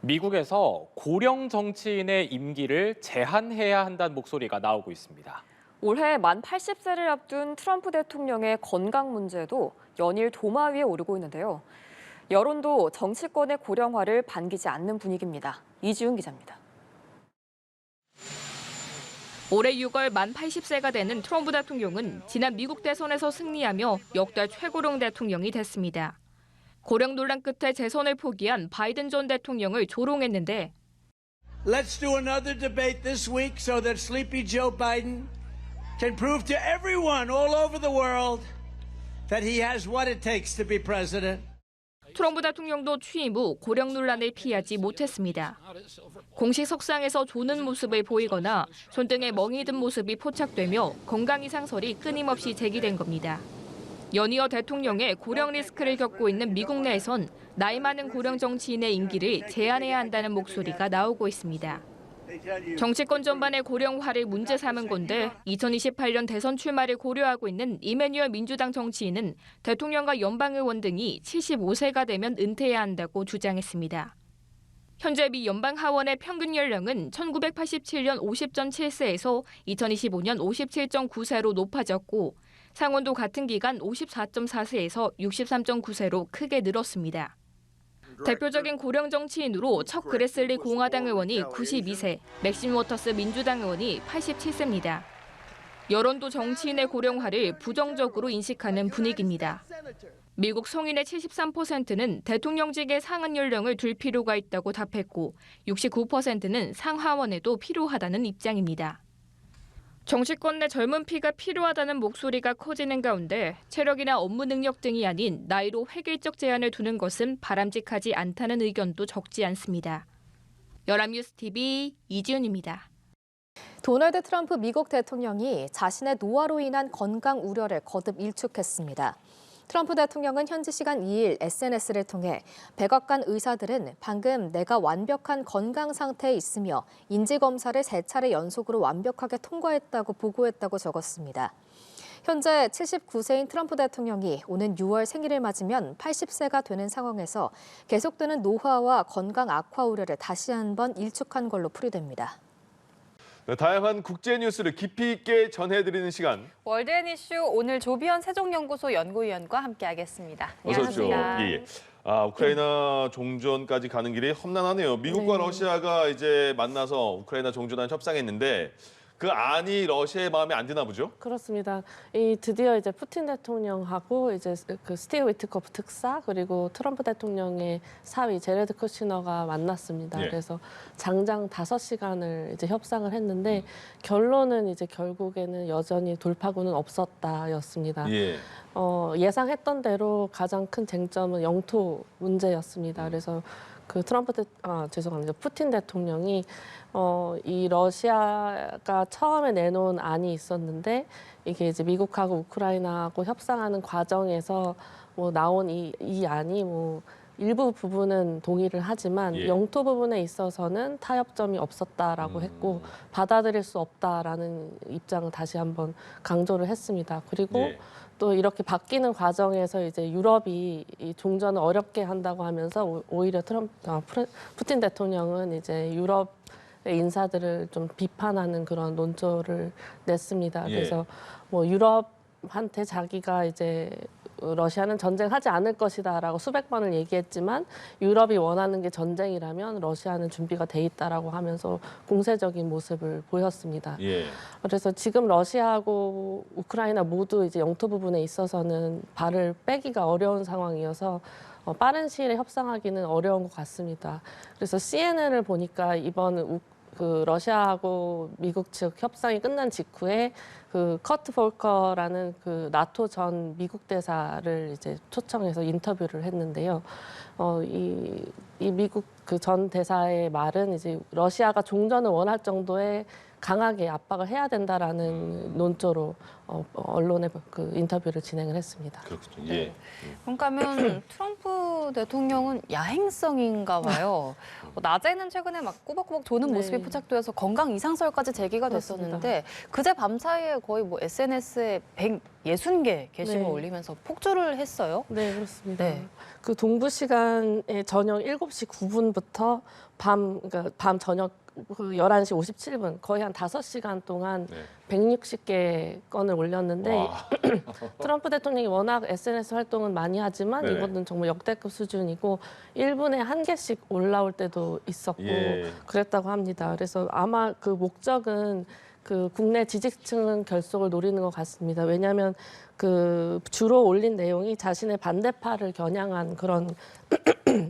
미국에서 고령 정치인의 임기를 제한해야 한다는 목소리가 나오고 있습니다. 올해 만 80세를 앞둔 트럼프 대통령의 건강 문제도 연일 도마 위에 오르고 있는데요. 여론도 정치권의 고령화를 반기지 않는 분위기입니다. 이지훈 기자입니다. 올해 6월 만 80세가 되는 트럼프 대통령은 지난 미국 대선에서 승리하며 역대 최고령 대통령이 됐습니다. 고령 논란 끝에 재선을 포기한 바이든 전 대통령을 조롱했는데 Let's do another debate this week so that Sleepy Joe Biden can prove to everyone all over the world that he has what it takes to be president. 트럼프 대통령도 취임 후 고령 논란을 피하지 못했습니다. 공식 석상에서 조는 모습을 보이거나 손등에 멍이 든 모습이 포착되며 건강 이상설이 끊임없이 제기된 겁니다. 연이어 대통령의 고령 리스크를 겪고 있는 미국 내에선 나이 많은 고령 정치인의 임기를 제한해야 한다는 목소리가 나오고 있습니다. 정치권 전반의 고령화를 문제 삼은 건데 2028년 대선 출마를 고려하고 있는 이메뉴얼 민주당 정치인은 대통령과 연방의원 등이 75세가 되면 은퇴해야 한다고 주장했습니다. 현재 미 연방 하원의 평균 연령은 1987년 50.7세에서 2025년 57.9세로 높아졌고 상원도 같은 기간 54.4세에서 63.9세로 크게 늘었습니다. 대표적인 고령 정치인으로 척 그레슬리 공화당 의원이 92세, 맥심 워터스 민주당 의원이 87세입니다. 여론도 정치인의 고령화를 부정적으로 인식하는 분위기입니다. 미국 성인의 73%는 대통령직의 상한 연령을 둘 필요가 있다고 답했고 69%는 상하원에도 필요하다는 입장입니다. 정치권 내 젊은 피가 필요하다는 목소리가 커지는 가운데 체력이나 업무 능력 등이 아닌 나이로 획일적 제한을 두는 것은 바람직하지 않다는 의견도 적지 않습니다. 연합뉴스TV 이지훈입니다. 도널드 트럼프 미국 대통령이 자신의 노화로 인한 건강 우려를 거듭 일축했습니다. 트럼프 대통령은 현지 시간 2일 SNS를 통해 백악관 의사들은 방금 내가 완벽한 건강 상태에 있으며 인지검사를 3차례 연속으로 완벽하게 통과했다고 보고했다고 적었습니다. 현재 79세인 트럼프 대통령이 오는 6월 생일을 맞으면 80세가 되는 상황에서 계속되는 노화와 건강 악화 우려를 다시 한번 일축한 걸로 풀이됩니다. 다양한 국제 뉴스를 깊이 있게 전해드리는 시간. 월드앤 이슈 오늘 조비현 세종연구소 연구위원과 함께하겠습니다. 어서 오십시오. 안녕하십니까. 예. 우크라이나 종전까지 가는 길이 험난하네요. 미국과 러시아가 이제 만나서 우크라이나 종전안 협상했는데 그 안이 러시아의 마음에 안 드나 보죠? 그렇습니다. 드디어 이제 푸틴 대통령하고 이제 그 스티브 위트코프 특사 그리고 트럼프 대통령의 사위 제레드 쿠시너가 만났습니다. 예. 그래서 장장 5시간을 이제 협상을 했는데 결론은 이제 결국에는 여전히 돌파구는 없었다였습니다. 예. 예상했던 대로 가장 큰 쟁점은 영토 문제였습니다. 그래서 그 푸틴 대통령이 이 러시아가 처음에 내놓은 안이 있었는데 이게 이제 미국하고 우크라이나하고 협상하는 과정에서 뭐 나온 이 안이 뭐 일부 부분은 동의를 하지만 예. 영토 부분에 있어서는 타협점이 없었다라고 했고 받아들일 수 없다라는 입장을 다시 한번 강조를 했습니다. 그리고 예. 또 이렇게 바뀌는 과정에서 이제 유럽이 이 종전을 어렵게 한다고 하면서 오히려 푸틴 대통령은 이제 유럽의 인사들을 좀 비판하는 그런 논조를 냈습니다. 예. 그래서 뭐 유럽한테 자기가 이제 러시아는 전쟁하지 않을 것이다라고 수백 번을 얘기했지만 유럽이 원하는 게 전쟁이라면 러시아는 준비가 돼 있다라고 하면서 공세적인 모습을 보였습니다. 예. 그래서 지금 러시아하고 우크라이나 모두 이제 영토 부분에 있어서는 발을 빼기가 어려운 상황이어서 빠른 시일에 협상하기는 어려운 것 같습니다. 그래서 CNN을 보니까 이번 그 러시아하고 미국 측 협상이 끝난 직후에 그 커트 볼커라는 그 나토 전 미국 대사를 이제 초청해서 인터뷰를 했는데요. 이 미국 그 전 대사의 말은 이제 러시아가 종전을 원할 정도의 강하게 압박을 해야 된다라는 논조로 언론에 그 인터뷰를 진행을 했습니다. 그렇군요. 예. 그러니까 하면 트럼프 대통령은 야행성인가 봐요. 낮에는 최근에 막 꾸벅꾸벅 조는 모습이 포착되어서 건강 이상설까지 제기가 됐었는데 그제 밤 사이에 거의 뭐 SNS에 60개 게시물 네. 올리면서 폭주를 했어요. 네, 그렇습니다. 네. 그 동부 시간에 저녁 7시 9분부터 그러니까 밤 저녁 그 11시 57분 거의 한 5시간 동안 네. 160개 건을 올렸는데 와. 트럼프 대통령이 워낙 SNS 활동은 많이 하지만 네네. 이거는 정말 역대급 수준이고 1분에 1개씩 올라올 때도 있었고 예. 그랬다고 합니다. 그래서 아마 그 목적은 그 국내 지지층 결속을 노리는 것 같습니다. 왜냐하면 그 주로 올린 내용이 자신의 반대파를 겨냥한 그런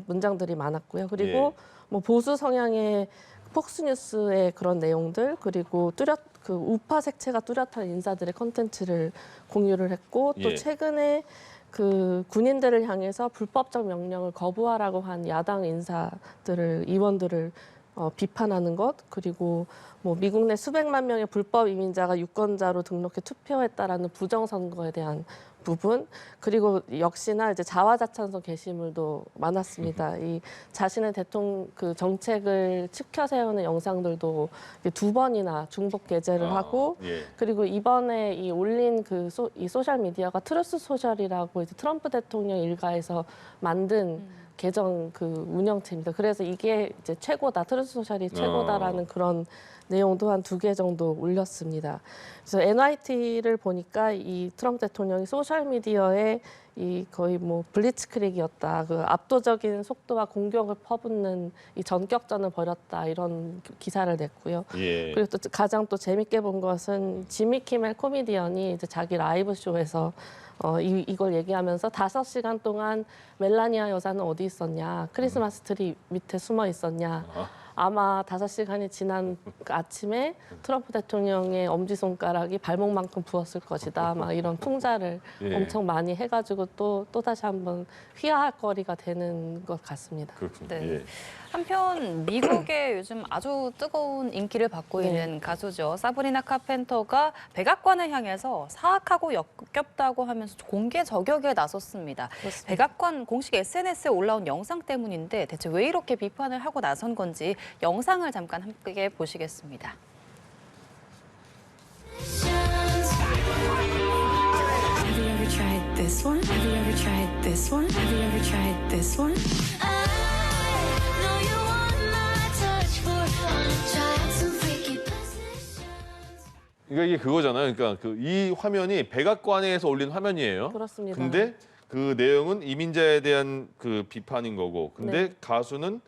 문장들이 많았고요. 그리고 예. 뭐 보수 성향의 폭스뉴스의 그런 내용들 그리고 그 우파 색채가 뚜렷한 인사들의 컨텐츠를 공유를 했고 또 예. 최근에 그 군인들을 향해서 불법적 명령을 거부하라고 한 야당 의원들을 비판하는 것 그리고 뭐 미국 내 수백만 명의 불법 이민자가 유권자로 등록해 투표했다라는 부정선거에 대한 부분 그리고 역시나 이제 자화자찬성 게시물도 많았습니다. 이 자신의 대통령 그 정책을 치켜 세우는 영상들도 2번이나 중복 게재를 하고 예. 그리고 이번에 이 올린 이 소셜 미디어가 트루스 소셜이라고 이제 트럼프 대통령 일가에서 만든 계정 그 운영체입니다. 그래서 이게 이제 최고다, 트루스 소셜이 최고다라는 그런 내용도 한 2개 정도 올렸습니다. 그래서 NYT를 보니까 이 트럼프 대통령이 소셜 미디어에 이 거의 뭐 블리츠크릭이었다, 그 압도적인 속도와 공격을 퍼붓는 이 전격전을 벌였다 이런 기사를 냈고요. 예. 그리고 또 가장 또 재밌게 본 것은 지미 키멜 코미디언이 이제 자기 라이브 쇼에서 이걸 얘기하면서 5시간 동안 멜라니아 여사는 어디 있었냐, 크리스마스 트리 밑에 숨어 있었냐. 아마 5시간이 지난 그 아침에 트럼프 대통령의 엄지손가락이 발목만큼 부었을 것이다. 막 이런 풍자를 예. 엄청 많이 해가지고 또다시 한번 휘하할 거리가 되는 것 같습니다. 그렇군요. 네. 예. 한편 미국에 요즘 아주 뜨거운 인기를 받고 네. 있는 가수죠. 사브리나 카펜터가 백악관을 향해서 사악하고 역겹다고 하면서 공개 저격에 나섰습니다. 그렇습니다. 백악관 공식 SNS에 올라온 영상 때문인데 대체 왜 이렇게 비판을 하고 나선 건지 영상을 잠깐 함께 보시겠습니다. Have you ever tried this one? Have you ever tried this one? Have you ever tried this one? I know you want my touch for trying some freaky positions. 그러니까 이게 그거잖아요. 그러니까 그 이 화면이 백악관에서 올린 화면이에요. 그렇습니다. 근데 그 내용은 이민자에 대한 그 비판인 거고. 근데 네. 가수는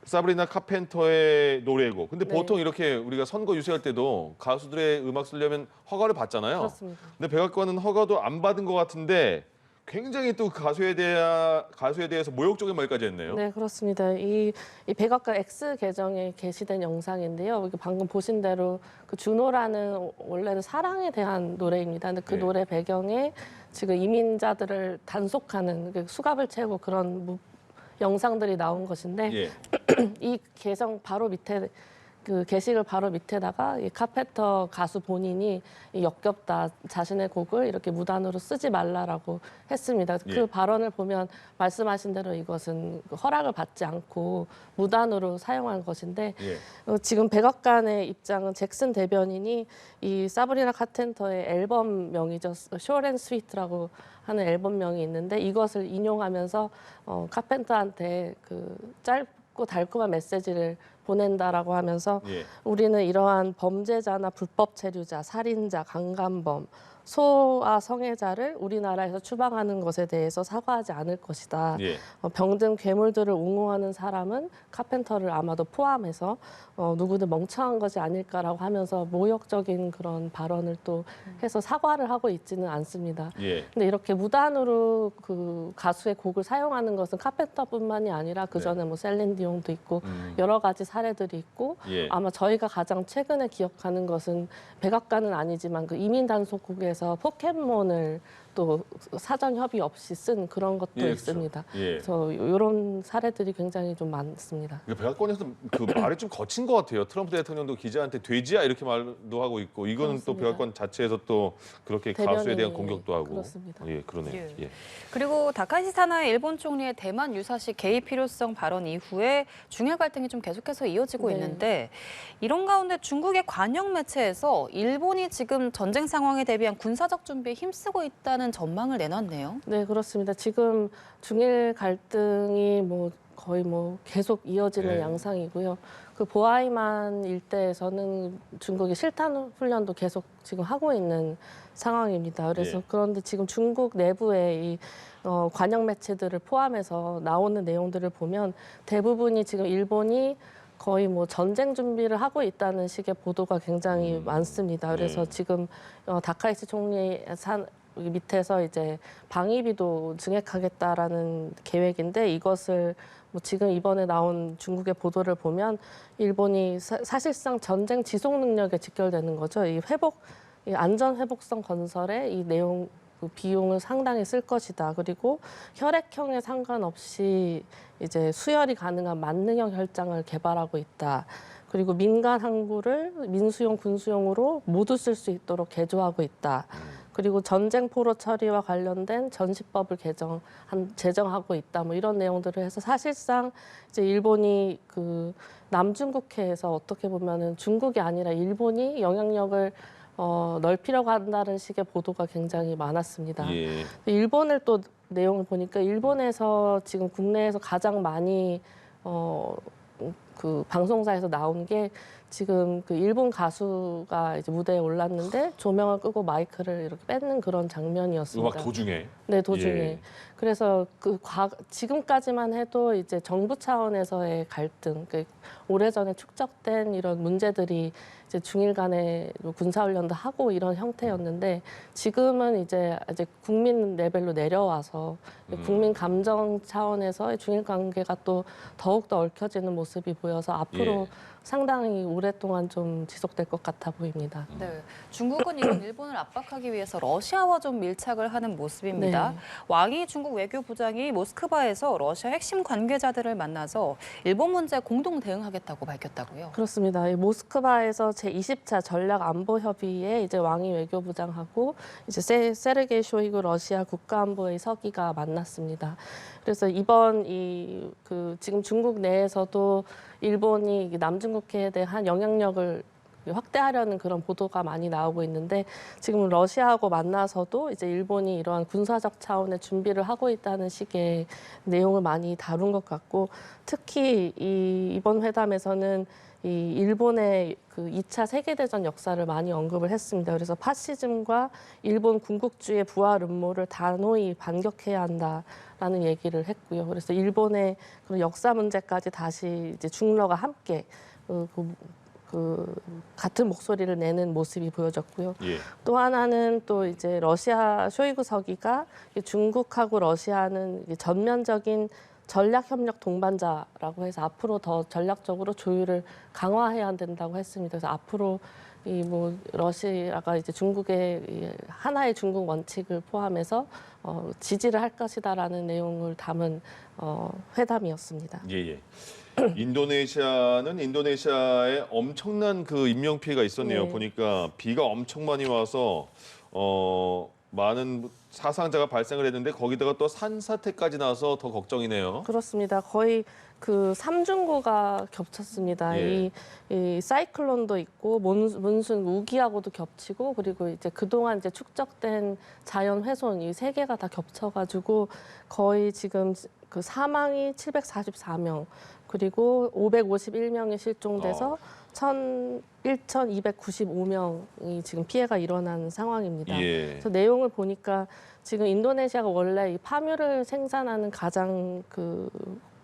사브리나 카펜터의 노래고. 근데 네. 보통 이렇게 우리가 선거 유세할 때도 가수들의 음악 쓰려면 허가를 받잖아요. 그렇습니다. 근데 백악관은 허가도 안 받은 것 같은데 굉장히 또 가수에 대해서 모욕적인 말까지 했네요. 네, 그렇습니다. 이 백악관 X 계정에 게시된 영상인데요. 이게 방금 보신 대로 그 주노라는 원래는 사랑에 대한 노래입니다. 근데 그 네. 노래 배경에 지금 이민자들을 단속하는 그 수갑을 채우고 그런 영상들이 나온 것인데 예. 이 계정 바로 밑에 그 게시글 바로 밑에다가 이 카펜터 가수 본인이 이 역겹다, 자신의 곡을 이렇게 무단으로 쓰지 말라라고 했습니다. 예. 그 발언을 보면 말씀하신 대로 이것은 허락을 받지 않고 무단으로 사용한 것인데 예. 지금 백악관의 입장은 잭슨 대변인이 이 사브리나 카펜터의 앨범명이죠, 쇼 앤 스위트라고 하는 앨범명이 있는데 이것을 인용하면서 카펜터한테 그 짧고 달콤한 메시지를 보낸다라고 하면서 예. 우리는 이러한 범죄자나 불법 체류자, 살인자, 강간범, 소아 성애자를 우리나라에서 추방하는 것에 대해서 사과하지 않을 것이다. 예. 병든 괴물들을 옹호하는 사람은 카펜터를 아마도 포함해서 누구든 멍청한 것이 아닐까라고 하면서 모욕적인 그런 발언을 또 해서 사과를 하고 있지는 않습니다. 예. 근데 이렇게 무단으로 그 가수의 곡을 사용하는 것은 카펜터뿐만이 아니라 그 전에 뭐 셀린 디온도 있고 여러 가지 사례들이 있고 예. 아마 저희가 가장 최근에 기억하는 것은 백악관은 아니지만 그 이민 단속국에서 포켓몬을 또 사전 협의 없이 쓴 그런 것도 예, 그렇죠. 있습니다. 예. 그래서 이런 사례들이 굉장히 좀 많습니다. 백악관에서 그 말이 좀 거친 것 같아요. 트럼프 대통령도 기자한테 돼지야 이렇게 말도 하고 있고 이거는 또 그렇습니다. 백악관 자체에서 또 그렇게 대변인이 가수에 대한 공격도 하고. 그렇습니다. 예, 그러네요. 예. 예. 그리고 다카이시 사나이 일본 총리의 대만 유사시 개입 필요성 발언 이후에 중일 갈등이 좀 계속해서 이어지고 네. 있는데 이런 가운데 중국의 관영 매체에서 일본이 지금 전쟁 상황에 대비한 군사적 준비에 힘쓰고 있다는 전망을 내놨네요. 네, 그렇습니다. 지금 중일 갈등이 거의 계속 이어지는 네. 양상이고요. 그 보아이만 일대에서는 중국이 실탄 훈련도 계속 지금 하고 있는 상황입니다. 그래서 예. 그런데 지금 중국 내부의 이 관영 매체들을 포함해서 나오는 내용들을 보면 대부분이 지금 일본이 거의 전쟁 준비를 하고 있다는 식의 보도가 굉장히 많습니다. 그래서 예. 지금 다카이치 총리 밑에서 이제 방위비도 증액하겠다라는 계획인데 이것을 지금 이번에 나온 중국의 보도를 보면 일본이 사실상 전쟁 지속 능력에 직결되는 거죠. 이 안전 회복성 건설에 이 내용 그 비용을 상당히 쓸 것이다. 그리고 혈액형에 상관없이 이제 수혈이 가능한 만능형 혈장을 개발하고 있다. 그리고 민간 항구를 민수용, 군수용으로 모두 쓸 수 있도록 개조하고 있다. 그리고 전쟁 포로 처리와 관련된 전시법을 제정하고 있다. 이런 내용들을 해서 사실상 이제 일본이 그 남중국해에서 어떻게 보면은 중국이 아니라 일본이 영향력을 넓히려고 한다는 식의 보도가 굉장히 많았습니다. 예. 일본을 또 내용을 보니까 일본에서 지금 국내에서 가장 많이 그 방송사에서 나온 게 지금 그 일본 가수가 이제 무대에 올랐는데 조명을 끄고 마이크를 이렇게 뺏는 그런 장면이었습니다. 음악 도중에. 네, 도중에. 예. 그래서 지금까지만 해도 이제 정부 차원에서의 갈등, 오래전에 축적된 이런 문제들이 이제 중일 간의 군사훈련도 하고 이런 형태였는데 지금은 이제 국민 레벨로 내려와서 국민 감정 차원에서 중일 관계가 또 더욱더 얽혀지는 모습이 보여서 앞으로 예. 상당히 오랫동안 좀 지속될 것 같아 보입니다. 네, 중국은 이런 일본을 압박하기 위해서 러시아와 좀 밀착을 하는 모습입니다. 네. 왕이 중국 외교부장이 모스크바에서 러시아 핵심 관계자들을 만나서 일본 문제에 공동 대응하겠다고 밝혔다고요. 그렇습니다. 이 모스크바에서 제20차 전략안보협의회 이제 왕이 외교부장하고 이제 세르게이 쇼이구 러시아 국가안보의 서기가 만났습니다. 그래서 이번 지금 중국 내에서도 일본이 남중국해에 대한 영향력을 확대하려는 그런 보도가 많이 나오고 있는데 지금 러시아하고 만나서도 이제 일본이 이러한 군사적 차원의 준비를 하고 있다는 식의 내용을 많이 다룬 것 같고 특히 이번 회담에서는 이 일본의 그 2차 세계대전 역사를 많이 언급을 했습니다. 그래서 파시즘과 일본 군국주의의 부활 음모를 단호히 반격해야 한다라는 얘기를 했고요. 그래서 일본의 그런 역사 문제까지 다시 이제 중러가 함께 같은 목소리를 내는 모습이 보여졌고요. 예. 또 하나는 또 이제 러시아 쇼이구 서기가 중국하고 러시아는 전면적인 전략협력 동반자라고 해서 앞으로 더 전략적으로 조율을 강화해야 된다고 했습니다. 그래서 앞으로 러시아가 이제 중국의 하나의 중국 원칙을 포함해서 지지를 할 것이다라는 내용을 담은 회담이었습니다. 예. 인도네시아는 인도네시아에 엄청난 그 인명 피해가 있었네요. 네. 보니까 비가 엄청 많이 와서 많은 사상자가 발생을 했는데 거기다가 또 산사태까지 나서 더 걱정이네요. 그렇습니다. 거의 그 삼중고가 겹쳤습니다. 예. 이 사이클론도 있고 몬순 우기하고도 겹치고 그리고 이제 그동안 이제 축적된 자연 훼손 이 세 개가 다 겹쳐가지고 거의 지금 그 사망이 744명 그리고 551명이 실종돼서 1,295명이 지금 피해가 일어난 상황입니다. 예. 그래서 내용을 보니까 지금 인도네시아가 원래 이 파묘를 생산하는 가장 그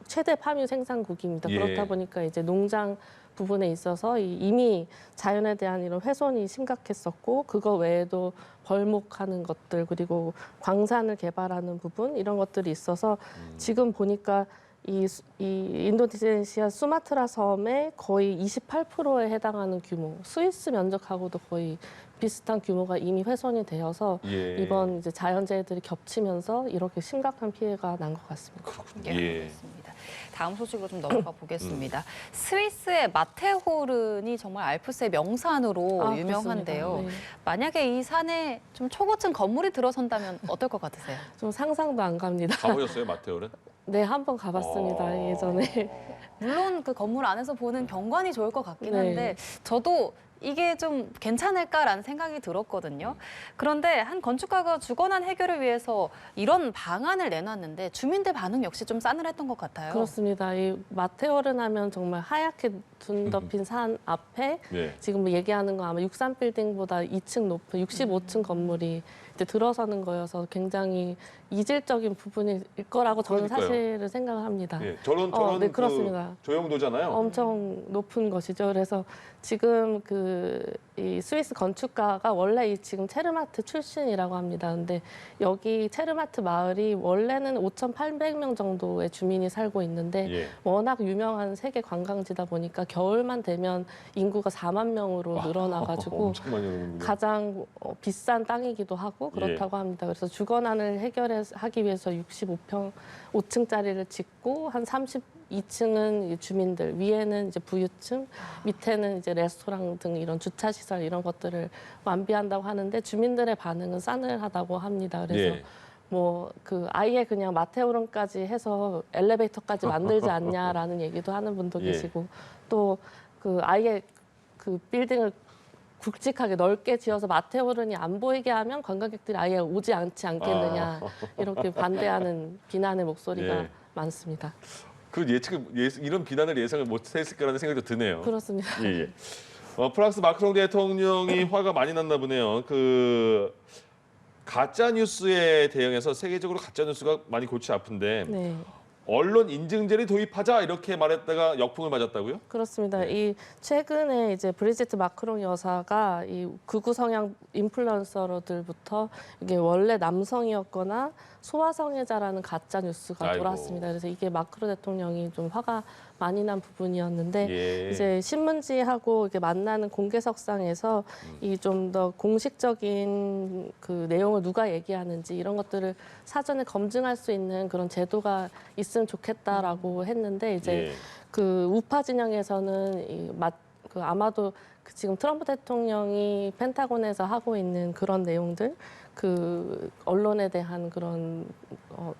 최대 파묘 생산국입니다. 예. 그렇다 보니까 이제 농장 부분에 있어서 이미 자연에 대한 이런 훼손이 심각했었고 그거 외에도 벌목하는 것들 그리고 광산을 개발하는 부분 이런 것들이 있어서 지금 보니까 이 인도네시아 수마트라 섬의 거의 28%에 해당하는 규모, 스위스 면적하고도 거의 비슷한 규모가 이미 훼손이 되어서 예. 이번 이제 자연재해들이 겹치면서 이렇게 심각한 피해가 난 것 같습니다. 예, 예. 그렇습니다. 다음 소식으로 좀 넘어가 보겠습니다. 스위스의 마테호른이 정말 알프스의 명산으로 유명한데요. 그렇습니다. 네. 만약에 이 산에 좀 초고층 건물이 들어선다면 어떨 것 같으세요? 좀 상상도 안 갑니다. 가보셨어요, 마테오는? 네, 한 번 가봤습니다. 예전에. 물론 그 건물 안에서 보는 경관이 좋을 것 같긴 네. 한데 저도 이게 좀 괜찮을까라는 생각이 들었거든요. 그런데 한 건축가가 주거난 해결을 위해서 이런 방안을 내놨는데 주민들 반응 역시 좀 싸늘했던 것 같아요. 그렇습니다. 이 마테오른 하면 정말 하얗게 둔 덮인 산 앞에 예. 지금 얘기하는 거 아마 63빌딩보다 2층 높은 65층 건물이 이제 들어서는 거여서 굉장히 이질적인 부분일 거라고 저는 그러니까요. 사실은 생각을 합니다. 예. 저런 네, 그 그렇습니다. 조형도잖아요. 엄청 높은 것이죠. 그래서 지금 이 스위스 건축가가 원래 이 지금 체르마트 출신이라고 합니다. 근데 여기 체르마트 마을이 원래는 5,800명 정도의 주민이 살고 있는데 예. 워낙 유명한 세계 관광지다 보니까 겨울만 되면 인구가 4만 명으로 늘어나가지고 엄청 많이 오는군요. 가장 비싼 땅이기도 하고 그렇다고 합니다. 그래서 주거난을 해결하기 위해서 5층짜리를 짓고 한 32층은 주민들, 위에는 이제 부유층, 밑에는 이제 레스토랑 등 이런 주차 시설 이런 것들을 완비한다고 하는데 주민들의 반응은 싸늘하다고 합니다. 그래서 예. 아예 그냥 마테오른까지 해서 엘리베이터까지 만들지 않냐라는 얘기도 하는 분도 예. 계시고 또 아예 빌딩을 굵직하게 넓게 지어서 마테오른이 안 보이게 하면 관광객들이 아예 오지 않겠느냐 이렇게 반대하는 비난의 목소리가 예. 많습니다. 이런 비난을 예상을 못했을 거라는 생각도 드네요. 그렇습니다. 예, 예. 프랑스 마크롱 대통령이 화가 많이 났나 보네요. 가짜 뉴스에 대응해서 세계적으로 가짜 뉴스가 많이 골치 아픈데 네. 언론 인증제를 도입하자 이렇게 말했다가 역풍을 맞았다고요? 그렇습니다. 이 최근에 이제 브리지트 마크롱 여사가 이 극우 성향 인플루언서들부터 이게 원래 남성이었거나 소아성애자라는 가짜 뉴스가 아이고. 돌았습니다. 그래서 이게 마크롱 대통령이 좀 화가 많이 난 부분이었는데 예. 이제 신문지하고 이렇게 만나는 공개석상에서 이 좀 더 공식적인 내용을 누가 얘기하는지 이런 것들을 사전에 검증할 수 있는 그런 제도가 있으면 좋겠다라고 했는데 이제 예. 우파 진영에서는 아마도 지금 트럼프 대통령이 펜타곤에서 하고 있는 그런 내용들, 언론에 대한 그런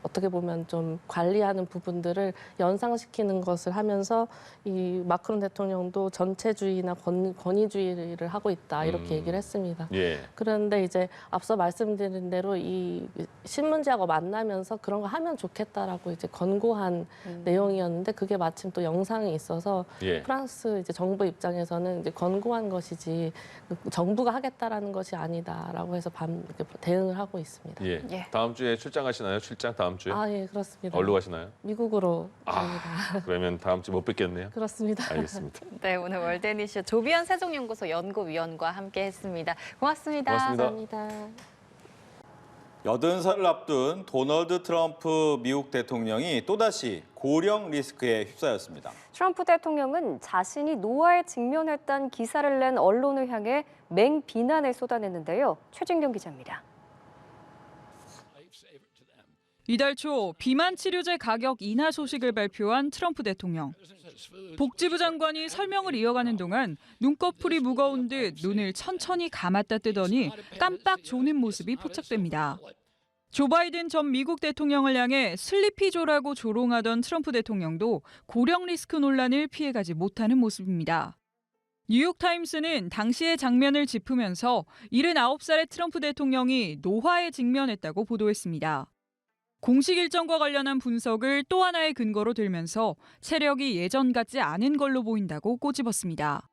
어떻게 보면 좀 관리하는 부분들을 연상시키는 것을 하면서 이 마크롱 대통령도 전체주의나 권위주의를 하고 있다 이렇게 얘기를 했습니다. 예. 그런데 이제 앞서 말씀드린 대로 이 신문지하고 만나면서 그런 거 하면 좋겠다라고 이제 권고한 내용이었는데 그게 마침 또 영상이 있어서 예. 프랑스 이제 정부 입장에서는 이제 권고한 것이지 정부가 하겠다라는 것이 아니다라고 해서 이렇게 대응을 하고 있습니다. 예. 예. 다음 주에 출장 가시나요? 출장 다음 주에? 예, 그렇습니다. 어디로 가시나요? 미국으로 갑니다. 그러면 다음 주에 못 뵙겠네요. 그렇습니다. 알겠습니다. 네, 오늘 월드니쇼 조비현 세종연구소 연구위원과 함께했습니다. 고맙습니다. 고맙습니다. 감사합니다. 80살을 앞둔 도널드 트럼프 미국 대통령이 또다시 고령 리스크에 휩싸였습니다. 트럼프 대통령은 자신이 노화에 직면했다는 기사를 낸 언론을 향해 맹비난을 쏟아냈는데요. 최진경 기자입니다. 이달 초 비만 치료제 가격 인하 소식을 발표한 트럼프 대통령. 복지부 장관이 설명을 이어가는 동안 눈꺼풀이 무거운 듯 눈을 천천히 감았다 뜨더니 깜빡 조는 모습이 포착됩니다. 조 바이든 전 미국 대통령을 향해 슬리피조라고 조롱하던 트럼프 대통령도 고령 리스크 논란을 피해가지 못하는 모습입니다. 뉴욕타임스는 당시의 장면을 짚으면서 79살의 트럼프 대통령이 노화에 직면했다고 보도했습니다. 공식 일정과 관련한 분석을 또 하나의 근거로 들면서 체력이 예전 같지 않은 걸로 보인다고 꼬집었습니다.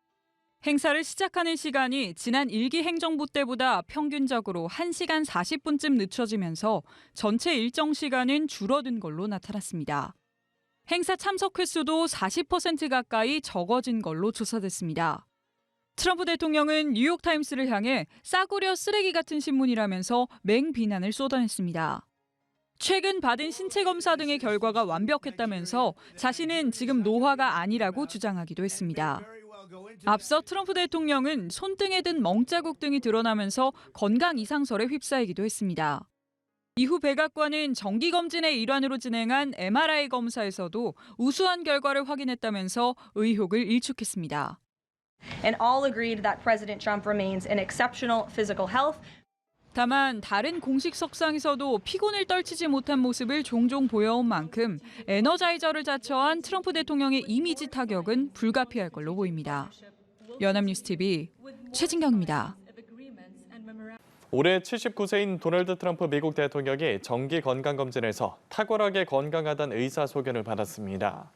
행사를 시작하는 시간이 지난 1기 행정부 때보다 평균적으로 1시간 40분쯤 늦춰지면서 전체 일정 시간은 줄어든 걸로 나타났습니다. 행사 참석 횟수도 40% 가까이 적어진 걸로 조사됐습니다. 트럼프 대통령은 뉴욕타임스를 향해 싸구려 쓰레기 같은 신문이라면서 맹비난을 쏟아냈습니다. 최근 받은 신체 검사 등의 결과가 완벽했다면서 자신은 지금 노화가 아니라고 주장하기도 했습니다. 앞서 트럼프 대통령은 손등에 든 멍자국 등이 드러나면서 건강 이상설에 휩싸이기도 했습니다. 이후 백악관은 정기검진의 일환으로 진행한 MRI 검사에서도 우수한 결과를 확인했다면서 의혹을 일축했습니다. And all agreed that President Trump remains in exceptional physical health. 다만 다른 공식 석상에서도 피곤을 떨치지 못한 모습을 종종 보여온 만큼 에너자이저를 자처한 트럼프 대통령의 이미지 타격은 불가피할 걸로 보입니다. 연합뉴스 TV 최진경입니다. 올해 79세인 도널드 트럼프 미국 대통령이 정기 건강검진에서 탁월하게 건강하다는 의사소견을 받았습니다.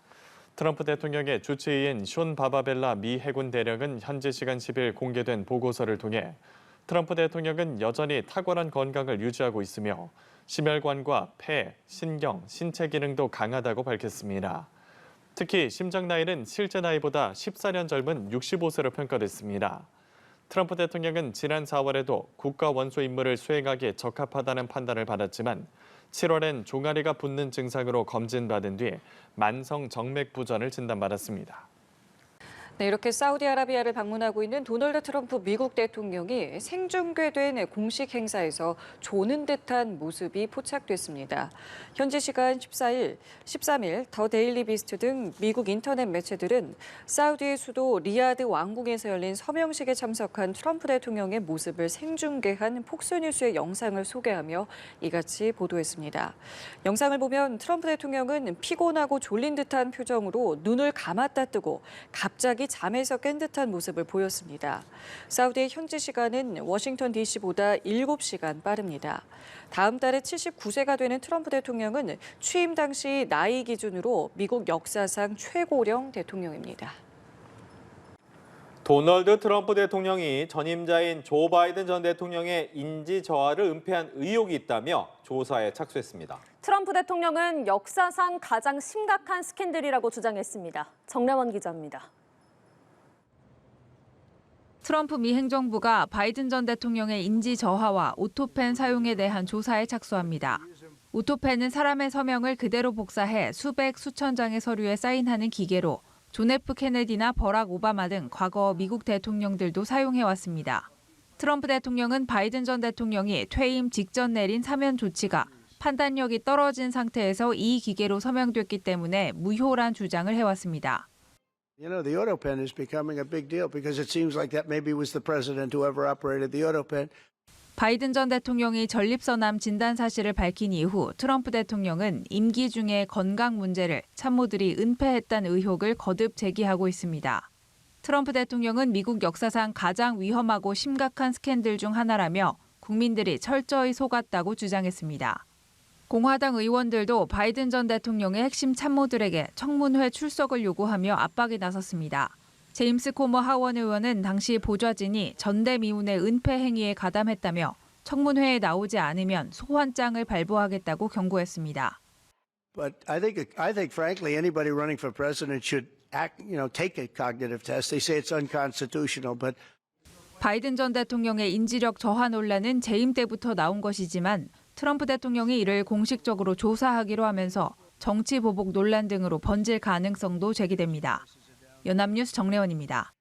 트럼프 대통령의 주치의인 숀 바바벨라 미 해군 대령은 현지 시간 10일 공개된 보고서를 통해 트럼프 대통령은 여전히 탁월한 건강을 유지하고 있으며 심혈관과 폐, 신경, 신체 기능도 강하다고 밝혔습니다. 특히 심장 나이는 실제 나이보다 14년 젊은 65세로 평가됐습니다. 트럼프 대통령은 지난 4월에도 국가 원수 임무를 수행하기에 적합하다는 판단을 받았지만 7월엔 종아리가 붓는 증상으로 검진받은 뒤 만성 정맥 부전을 진단받았습니다. 네, 이렇게 사우디아라비아를 방문하고 있는 도널드 트럼프 미국 대통령이 생중계된 공식 행사에서 조는 듯한 모습이 포착됐습니다. 현지 시간 13일 더 데일리 비스트 등 미국 인터넷 매체들은 사우디의 수도 리야드 왕궁에서 열린 서명식에 참석한 트럼프 대통령의 모습을 생중계한 폭스뉴스의 영상을 소개하며 이같이 보도했습니다. 영상을 보면 트럼프 대통령은 피곤하고 졸린 듯한 표정으로 눈을 감았다 뜨고 갑자기 잠에서 깬 듯한 모습을 보였습니다. 사우디의 현지 시간은 워싱턴 DC보다 7시간 빠릅니다. 다음 달에 79세가 되는 트럼프 대통령은 취임 당시 나이 기준으로 미국 역사상 최고령 대통령입니다. 도널드 트럼프 대통령이 전임자인 조 바이든 전 대통령의 인지 저하를 은폐한 의혹이 있다며 조사에 착수했습니다. 트럼프 대통령은 역사상 가장 심각한 스캔들이라고 주장했습니다. 정래원 기자입니다. 트럼프 미 행정부가 바이든 전 대통령의 인지 저하와 오토펜 사용에 대한 조사에 착수합니다. 오토펜은 사람의 서명을 그대로 복사해 수백, 수천 장의 서류에 사인하는 기계로 존 F 케네디나 버락 오바마 등 과거 미국 대통령들도 사용해왔습니다. 트럼프 대통령은 바이든 전 대통령이 퇴임 직전 내린 사면 조치가 판단력이 떨어진 상태에서 이 기계로 서명됐기 때문에 무효란 주장을 해왔습니다. You know, the auto pen is becoming a big deal because it seems like that maybe was the president who ever operated the auto pen. 바이든 전 대통령이 전립선암 진단 사실을 밝힌 이후 트럼프 대통령은 임기 중에 건강 문제를 참모들이 은폐했다는 의혹을 거듭 제기하고 있습니다. 트럼프 대통령은 미국 역사상 가장 위험하고 심각한 스캔들 중 하나라며 국민들이 철저히 속았다고 주장했습니다. 공화당 의원들도 바이든 전 대통령의 핵심 참모들에게 청문회 출석을 요구하며 압박에 나섰습니다. 제임스 코머 하원 의원은 당시 보좌진이 전대미문의 은폐 행위에 가담했다며 청문회에 나오지 않으면 소환장을 발부하겠다고 경고했습니다. But I think frankly anybody running for president should take a cognitive test. They say it's unconstitutional, but 바이든 전 대통령의 인지력 저하 논란은 재임 때부터 나온 것이지만 트럼프 대통령이 이를 공식적으로 조사하기로 하면서 정치 보복 논란 등으로 번질 가능성도 제기됩니다. 연합뉴스 정래원입니다.